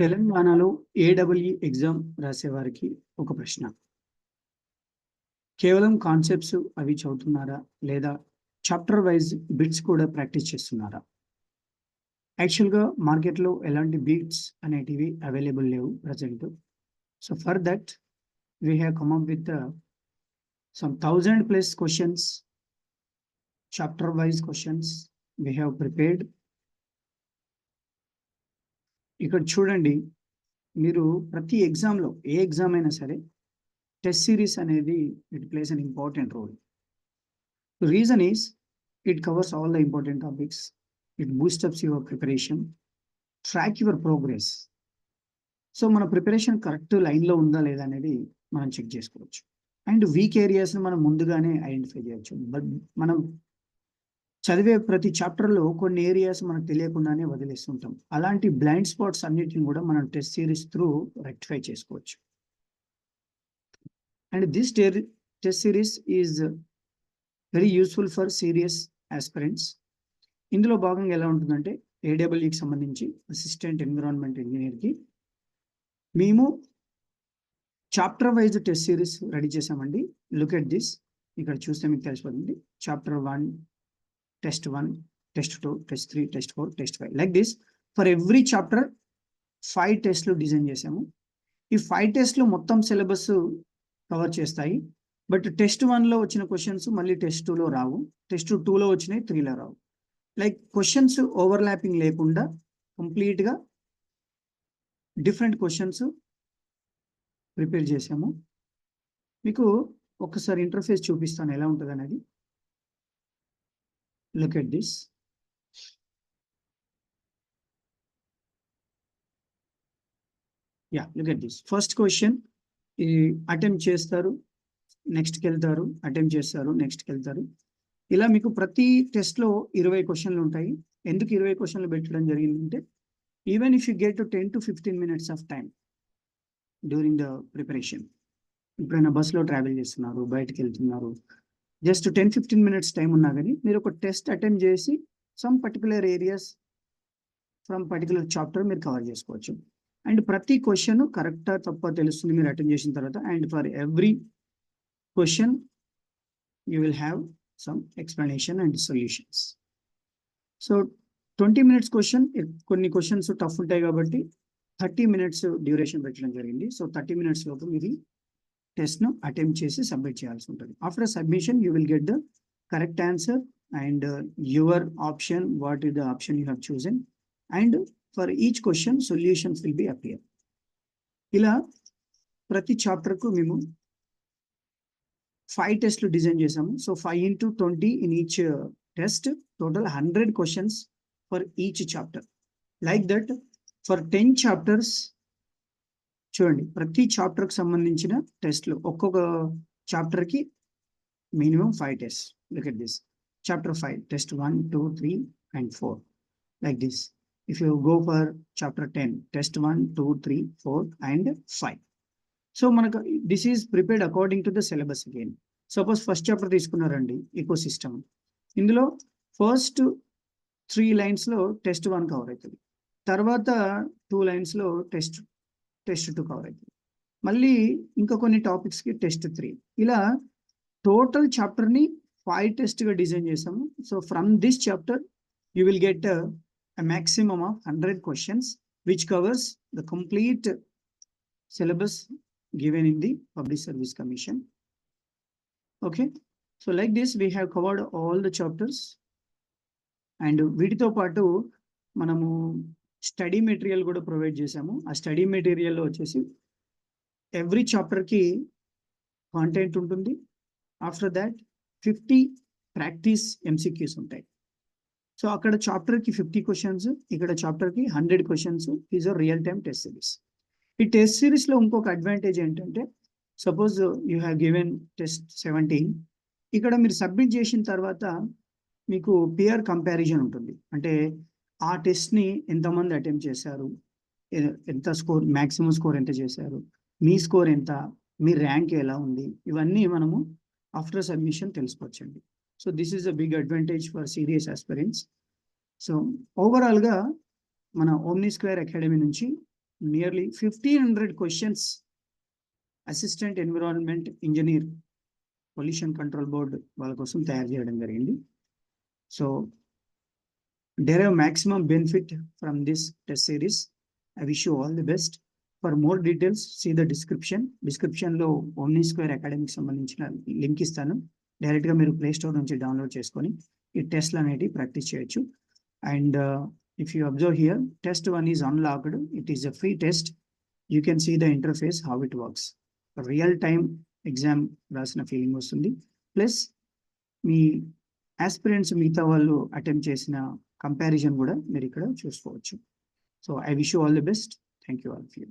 తెలంగాణలో ఏడబ్ల్యూ ఎగ్జామ్ రాసేవారికి ఒక ప్రశ్న. కేవలం కాన్సెప్ట్స్ అవి చదువుతున్నారా? లేదా చాప్టర్ వైజ్ బిట్స్ కూడా ప్రాక్టీస్ చేస్తున్నారా? యాక్చువల్‌గా మార్కెట్‌లో ఎలాంటి బిట్స్ అనేటివి అవైలబుల్ లేవు present. So, for that we have come up with some 1000 plus questions, chapter wise questions we have prepared. ఇక్కడ చూడండి, మీరు ప్రతి ఎగ్జామ్‌లో ఏ ఎగ్జామ్ అయినా సరే టెస్ట్ సిరీస్ అనేది it plays an important role. The reason is it covers all the important topics. It boosts up your preparation, track your progress. So మన ప్రిపరేషన్ కరెక్ట్ లైన్‌లో ఉందా లేదా అనేది మనం చెక్ చేసుకోవచ్చు. అండ్ వీక్ ఏరియాస్‌ని మనం ముందుగానే ఐడెంటిఫై చేయొచ్చు. బట్ మనం చదివే ప్రతి చాప్టర్‌లో కొన్ని ఏరియాస్ మనకు తెలియకుండానే వదిలేస్తుంటాం. అలాంటి బ్లైండ్ స్పాట్స్ అన్నిటిని కూడా మనం టెస్ట్ సిరీస్ త్రూ రెక్టిఫై చేసుకోవచ్చు. And this test series is very useful for serious aspirants. ఇందులో భాగంగా ఎలా ఉంటుందంటే ఏడబ్ల్యూకి సంబంధించి అసిస్టెంట్ ఎన్విరాన్మెంట్ ఇంజనీర్కి మేము chapter wise test series ready చేసామండి. Look at this. ఇక్కడ చూస్తే మీకు తెలిసిపోతుంది. Chapter 1, test 1, test 2, test 3, test 4, test 5 like this. For every chapter 5 టెస్ట్లు డిజైన్ చేసాము. ఈ 5 టెస్ట్లు మొత్తం సిలబస్ కవర్ చేస్తాయి. బట్ టెస్ట్ 1లో వచ్చిన క్వశ్చన్స్ మళ్ళీ టెస్ట్ 2లో రావు. టెస్ట్ 2లో వచ్చినాయి 3లో రావు. లైక్ క్వశ్చన్స్ ఓవర్లాపింగ్ లేకుండా కంప్లీట్గా డిఫరెంట్ క్వశ్చన్స్ ప్రిపేర్ చేసాము. మీకు ఒకసారి ఇంటర్ఫేస్ చూపిస్తాను ఎలా ఉంటుంది అనేది. Look at this. Look at this. First question attempt చేస్తారు, నెక్స్ట్కి వెళ్తారు, అటెంప్ట్ చేస్తారు, నెక్స్ట్కి వెళ్తారు. ఇలా మీకు ప్రతి టెస్ట్లో 20 క్వశ్చన్లు ఉంటాయి. ఎందుకు 20 క్వశ్చన్లు పెట్టడం జరిగిందంటే even if you get 10 to 15 minutes of time during the preparation. ఎప్పుడైనా బస్సులో ట్రావెల్ చేస్తున్నారు, బయటకు వెళ్తున్నారు, జస్ట్ 10-15 minutes టైం ఉన్నా కానీ మీరు ఒక టెస్ట్ అటెంప్ట్ చేసి some particular areas from particular chapter మీరు కవర్ చేసుకోవచ్చు. అండ్ ప్రతి క్వశ్చన్ కరెక్టా తప్ప తెలుస్తుంది మీరు అటెంప్ట్ చేసిన తర్వాత. And for every question you will have some explanation and solutions. So 20 minutes question, కొన్ని క్వశ్చన్స్ టఫ్ ఉంటాయి కాబట్టి 30 minutes డ్యూరేషన్ పెట్టడం జరిగింది. సో 30 minutes లోపు మీరు టెస్ట్ను అటెంప్ట్ చేసి సబ్మిట్ చేయాల్సి ఉంటుంది. After submission you will get the correct answer and your option, what is the option you have chosen, and for each question solutions will be appear. ఇలా ప్రతి చాప్టర్కు మేము 5 టెస్ట్లు డిజైన్ చేసాము. So 5 into 20 in each test, total 100 questions for each chapter. Like that for 10 chapters చూడండి, ప్రతి చాప్టర్కి సంబంధించిన టెస్ట్లు ఒక్కొక్క చాప్టర్కి minimum 5 tests. Look at this. Chapter 5 test 1, 2, 3 and 4 like this. If you go for chapter 10 test 1, 2, 3, 4 and 5. So మనకు this is prepared according to the syllabus again. Suppose first chapter తీసుకున్నారండి, ecosystem. ఇందులో ఫస్ట్ 3 లైన్స్లో test 1 cover అవుతుంది. తర్వాత 2 లైన్స్లో test 2 cover అవుతుంది. మళ్ళీ ఇంకా కొన్ని టాపిక్స్కి టెస్ట్ 3. ఇలా టోటల్ చాప్టర్ని 5 టెస్ట్గా డిజైన్ చేసాము. So from this chapter you will get a maximum of 100 questions which covers the complete syllabus given in the Public Service Commission. Okay, so like this we have covered all the chapters. And వీటితో పాటు మనము study material కూడా provide చేసాము. ఆ study మెటీరియల్లో వచ్చేసి every చాప్టర్కి content ఉంటుంది. After that 50 practice MCQs ఉంటాయి. So అక్కడ చాప్టర్కి 50 questions, ఇక్కడ చాప్టర్కి 100 questions. Is a real time test series. ఈ టెస్ట్ సిరీస్లో ఇంకొక అడ్వాంటేజ్ ఏంటంటే suppose you have given test 17, ఇక్కడ మీరు సబ్మిట్ చేసిన తర్వాత మీకు పియర్ కంపారిజన్ ఉంటుంది. అంటే ఆ టెస్ట్ని ఎంతమంది అటెంప్ట్ చేశారు, ఎంత స్కోర్, మ్యాక్సిమం స్కోర్ ఎంత చేశారు, మీ స్కోర్ ఎంత, మీ ర్యాంక్ ఎలా ఉంది, ఇవన్నీ మనము ఆఫ్టర్ సబ్మిషన్ తెలుసుకోవచ్చండి. So this is a big advantage for serious aspirants. So ఓవరాల్గా మన ఓమ్ని స్క్వేర్ అకాడమీ నుంచి nearly 1500 questions assistant environment engineer pollution control board వాళ్ళ కోసం తయారు చేయడం జరిగింది. So derive maximum benefit from this test series. I wish you all the best. For more details, see the description. Description లో Omni square academic సంబంధించిన link ఇస్తాను. Direct గా మీరు ప్లే స్టోర్ నుంచి డౌన్లోడ్ చేసుకొని ఈ టెస్ట్లు అనేవి ప్రాక్టీస్ చేయొచ్చు. And if you observe here, test 1 is unlocked. It is a free test. You can see the interface how it works. Real time exam రాసిన ఫీలింగ్ వస్తుంది. ప్లస్ మీ ఆస్పిరెంట్స్ మిగతా వాళ్ళు అటెంప్ట్ చేసిన కంపారిజన్ కూడా మీరు ఇక్కడ చూసుకోవచ్చు. So I wish you all the best. Thank you all of you.